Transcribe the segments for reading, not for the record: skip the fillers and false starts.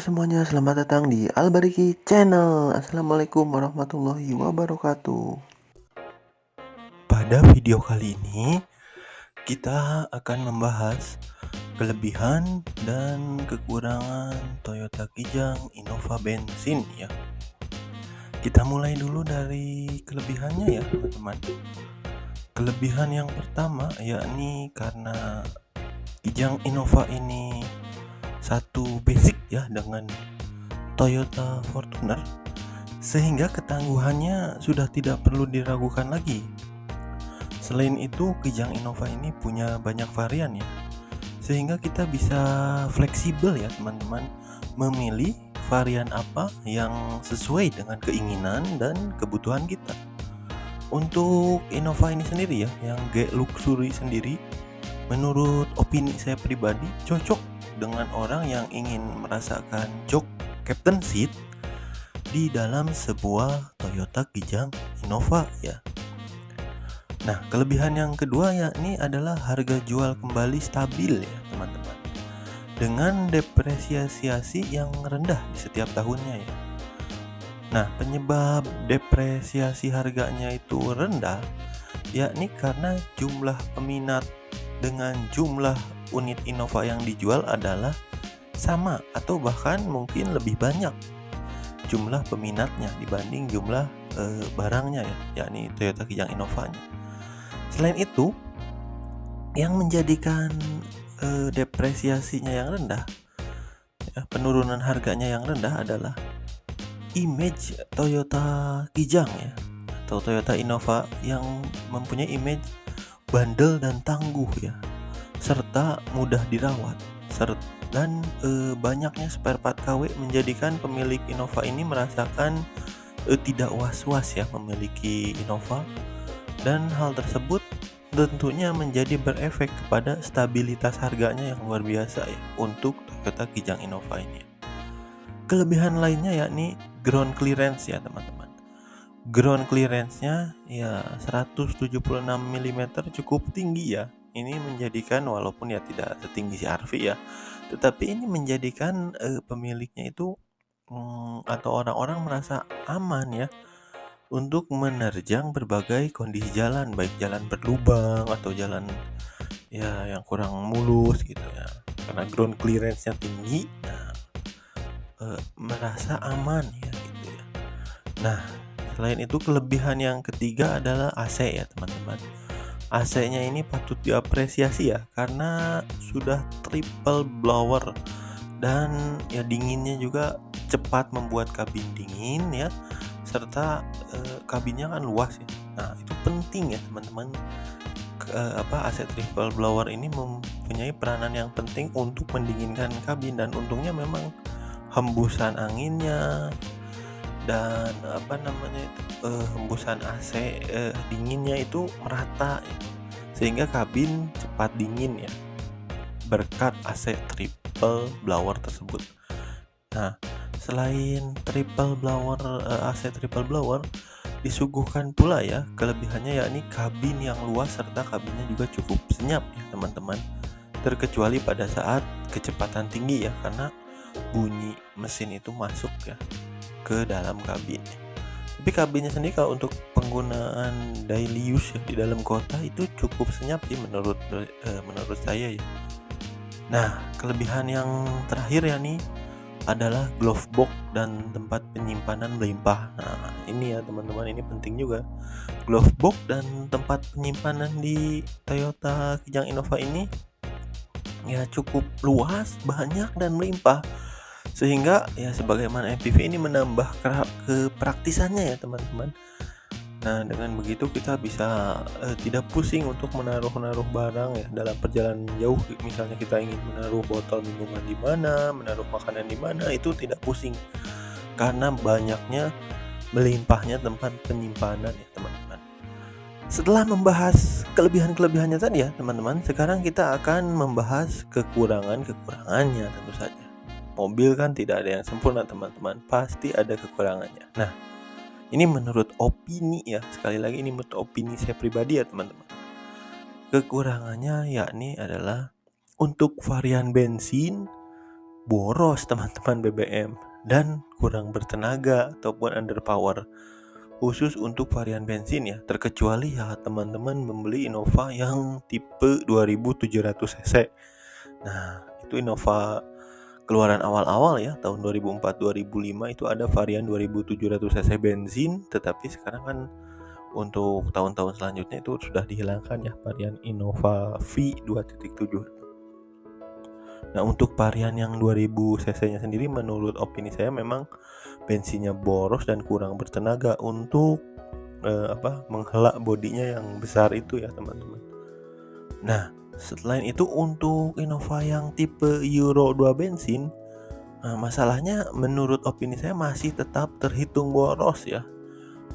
semuanya, selamat datang di Albariki Channel. Assalamualaikum warahmatullahi wabarakatuh. Pada video kali ini, kita akan membahas kelebihan dan kekurangan Toyota Kijang Innova bensin ya. Kita mulai dulu dari kelebihannya ya teman-teman. Kelebihan yang pertama yakni karena Kijang Innova ini satu basic ya dengan Toyota Fortuner, sehingga ketangguhannya sudah tidak perlu diragukan lagi. Selain itu, Kijang Innova ini punya banyak varian ya, sehingga kita bisa fleksibel ya teman-teman, memilih varian apa yang sesuai dengan keinginan dan kebutuhan kita. Untuk Innova ini sendiri ya, yang G Luxury sendiri, menurut opini saya pribadi cocok dengan orang yang ingin merasakan jok captain seat di dalam sebuah Toyota Kijang Innova ya. Nah, kelebihan yang kedua yakni adalah harga jual kembali stabil ya teman-teman, dengan depresiasi yang rendah di setiap tahunnya ya. Nah, penyebab depresiasi harganya itu rendah yakni karena jumlah peminat dengan jumlah unit Innova yang dijual adalah sama atau bahkan mungkin lebih banyak jumlah peminatnya dibanding jumlah barangnya ya, yakni Toyota Kijang Innova-nya. Selain itu, yang menjadikan depresiasinya yang rendah, ya, penurunan harganya yang rendah adalah image Toyota Kijang ya, atau Toyota Innova yang mempunyai image bandel dan tangguh ya, serta mudah dirawat, dan banyaknya spare part KW menjadikan pemilik Innova ini merasakan tidak was-was ya memiliki Innova, dan hal tersebut tentunya menjadi berefek kepada stabilitas harganya yang luar biasa ya untuk Toyota Kijang Innova ini. Kelebihan lainnya yakni ground clearance ya teman-teman. Ground clearance-nya ya 176 mm cukup tinggi ya. Ini menjadikan, walaupun ya tidak setinggi CR-V ya, tetapi ini menjadikan pemiliknya itu atau orang-orang merasa aman ya untuk menerjang berbagai kondisi jalan, baik jalan berlubang atau jalan ya yang kurang mulus gitu ya. Karena ground clearance-nya tinggi, merasa aman ya gitu ya. Nah, selain itu kelebihan yang ketiga adalah AC ya teman-teman. AC-nya ini patut diapresiasi ya, karena sudah triple blower dan ya dinginnya juga cepat membuat kabin dingin ya, serta kabinnya kan luas ya. Nah, itu penting ya teman-teman. AC triple blower ini mempunyai peranan yang penting untuk mendinginkan kabin, dan untungnya memang hembusan anginnya dan hembusan AC dinginnya itu merata ya, sehingga kabin cepat dingin ya berkat AC triple blower tersebut. Nah, selain AC triple blower disuguhkan pula ya kelebihannya, yakni kabin yang luas serta kabinnya juga cukup senyap ya teman-teman, terkecuali pada saat kecepatan tinggi ya, karena bunyi mesin itu masuk ya ke dalam kabin. Tapi kabinnya sendiri kalau untuk penggunaan daily use ya di dalam kota itu cukup senyap sih menurut saya ya. Nah, kelebihan yang terakhir ya nih adalah glove box dan tempat penyimpanan melimpah. Nah, ini ya teman-teman, ini penting juga. Glove box dan tempat penyimpanan di Toyota Kijang Innova ini ya cukup luas, banyak dan melimpah, sehingga ya sebagaimana MPV ini menambah kepraktisannya ya teman-teman. Nah, dengan begitu kita bisa tidak pusing untuk menaruh barang ya dalam perjalanan jauh. Misalnya kita ingin menaruh botol minuman di mana, menaruh makanan di mana, itu tidak pusing karena banyaknya melimpahnya tempat penyimpanan ya teman-teman. Setelah membahas kelebihan-kelebihannya tadi ya teman-teman, sekarang kita akan membahas kekurangannya tentu saja. Mobil kan tidak ada yang sempurna teman-teman, pasti ada kekurangannya. Nah, ini menurut opini ya, sekali lagi ini menurut opini saya pribadi ya teman-teman. Kekurangannya yakni adalah untuk varian bensin boros teman-teman BBM dan kurang bertenaga ataupun underpower khusus untuk varian bensin ya, terkecuali ya teman-teman membeli Innova yang tipe 2700 cc. Nah, itu Innova keluaran awal-awal ya, tahun 2004-2005 itu ada varian 2700 cc bensin, tetapi sekarang kan untuk tahun-tahun selanjutnya itu sudah dihilangkan ya varian Innova V 2.7. Nah, untuk varian yang 2000 cc-nya sendiri menurut opini saya memang bensinnya boros dan kurang bertenaga untuk menghela bodinya yang besar itu ya teman-teman. Nah, selain itu untuk Innova yang tipe Euro 2 bensin, masalahnya menurut opini saya masih tetap terhitung boros ya.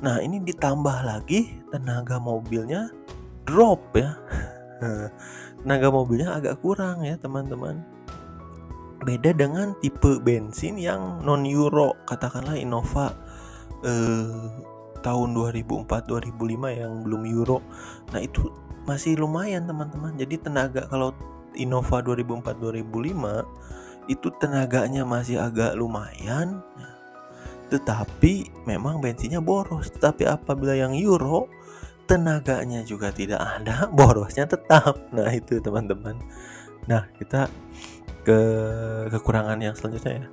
Nah, ini ditambah lagi tenaga mobilnya drop ya. Tenaga mobilnya agak kurang ya teman-teman. Beda dengan tipe bensin yang non Euro, katakanlah Innova tahun 2004-2005 yang belum Euro. Nah, itu masih lumayan teman-teman. Jadi tenaga kalau Innova 2004-2005 itu tenaganya masih agak lumayan, tetapi memang bensinnya boros. Tetapi apabila yang Euro, tenaganya juga tidak ada, borosnya tetap. Nah, itu teman-teman. Nah, kita ke kekurangan yang selanjutnya ya.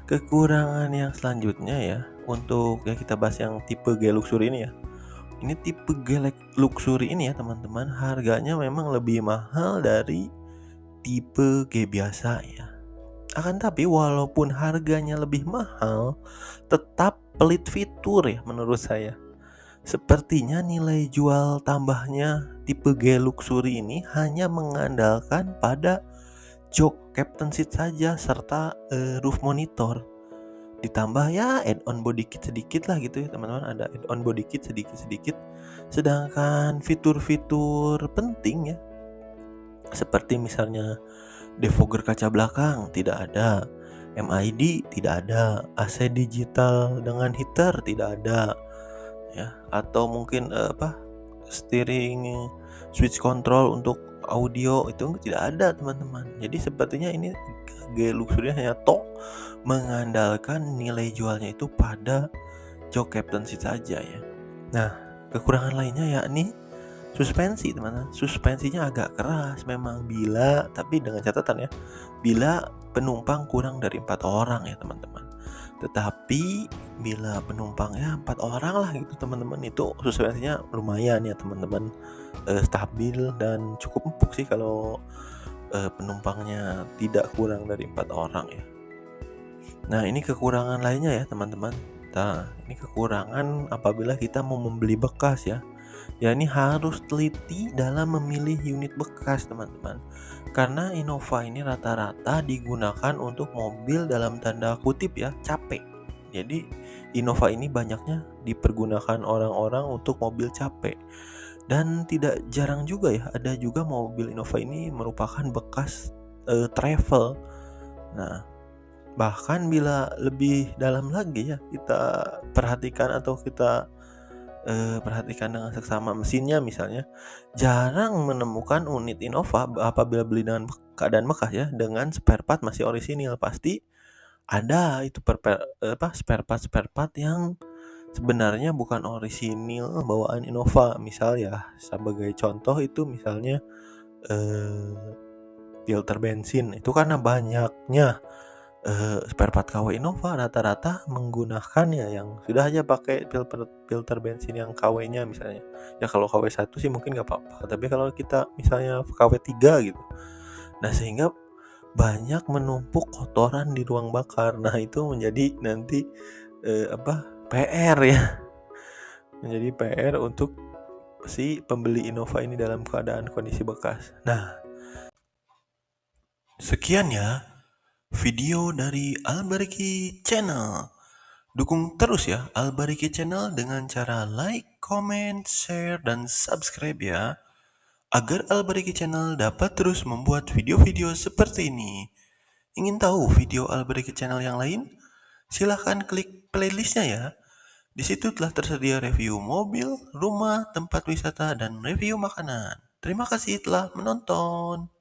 Kekurangan yang selanjutnya ya, untuk ya kita bahas yang tipe G Luxury ini ya. Ini tipe G Luxury ini ya teman-teman, harganya memang lebih mahal dari tipe G biasa ya. Akan tapi walaupun harganya lebih mahal, tetap pelit fitur ya menurut saya. Sepertinya nilai jual tambahnya tipe G Luxury ini hanya mengandalkan pada jok captain seat saja serta roof monitor. Ditambah ya add-on body kit sedikit lah gitu ya teman-teman, ada add-on body kit sedikit-sedikit. Sedangkan fitur-fitur penting ya, seperti misalnya defogger kaca belakang tidak ada, MID tidak ada, AC digital dengan heater tidak ada ya, atau mungkin steering switch control untuk audio itu tidak ada teman-teman. Jadi sepertinya ini G Luxury hanya mengandalkan nilai jualnya itu pada jok captain seat saja ya. Nah, kekurangan lainnya yakni suspensi teman-teman. Suspensinya agak keras memang tapi dengan catatan ya, bila penumpang kurang dari 4 orang ya teman-teman. Tetapi bila penumpangnya 4 orang lah gitu teman-teman, itu suspensinya lumayan ya teman-teman, stabil dan cukup empuk sih kalau penumpangnya tidak kurang dari 4 orang ya. Nah, ini kekurangan lainnya ya teman-teman. Nah, ini kekurangan apabila kita mau membeli bekas ya. Ya, ini harus teliti dalam memilih unit bekas teman-teman. Karena Innova ini rata-rata digunakan untuk mobil dalam tanda kutip ya, capek. Jadi Innova ini banyaknya dipergunakan orang-orang untuk mobil capek. Dan tidak jarang juga ya, ada juga mobil Innova ini merupakan bekas travel. Nah, bahkan bila lebih dalam lagi ya kita perhatikan atau kita perhatikan dengan seksama mesinnya misalnya, jarang menemukan unit Innova apabila beli dengan keadaan bekas ya, dengan spare part masih orisinil. Pasti ada itu spare part yang sebenarnya bukan orisinil bawaan Innova. Misal ya, sebagai contoh itu misalnya filter bensin. Itu karena banyaknya spare part KW Innova rata-rata menggunakan ya yang sudah aja pakai filter bensin yang KW-nya misalnya. Ya kalau KW1 sih mungkin nggak apa-apa, tapi kalau kita misalnya KW3 gitu. Nah, sehingga banyak menumpuk kotoran di ruang bakar. Nah, itu menjadi nanti PR ya. Menjadi PR untuk si pembeli Innova ini dalam keadaan kondisi bekas. Nah, sekian ya video dari Albariki Channel. Dukung terus ya Albariki Channel dengan cara like, comment, share, dan subscribe ya, agar Albariki Channel dapat terus membuat video-video seperti ini. Ingin tahu video Albariki Channel yang lain? Silahkan klik playlistnya ya. Di situ telah tersedia review mobil, rumah, tempat wisata, dan review makanan. Terima kasih telah menonton.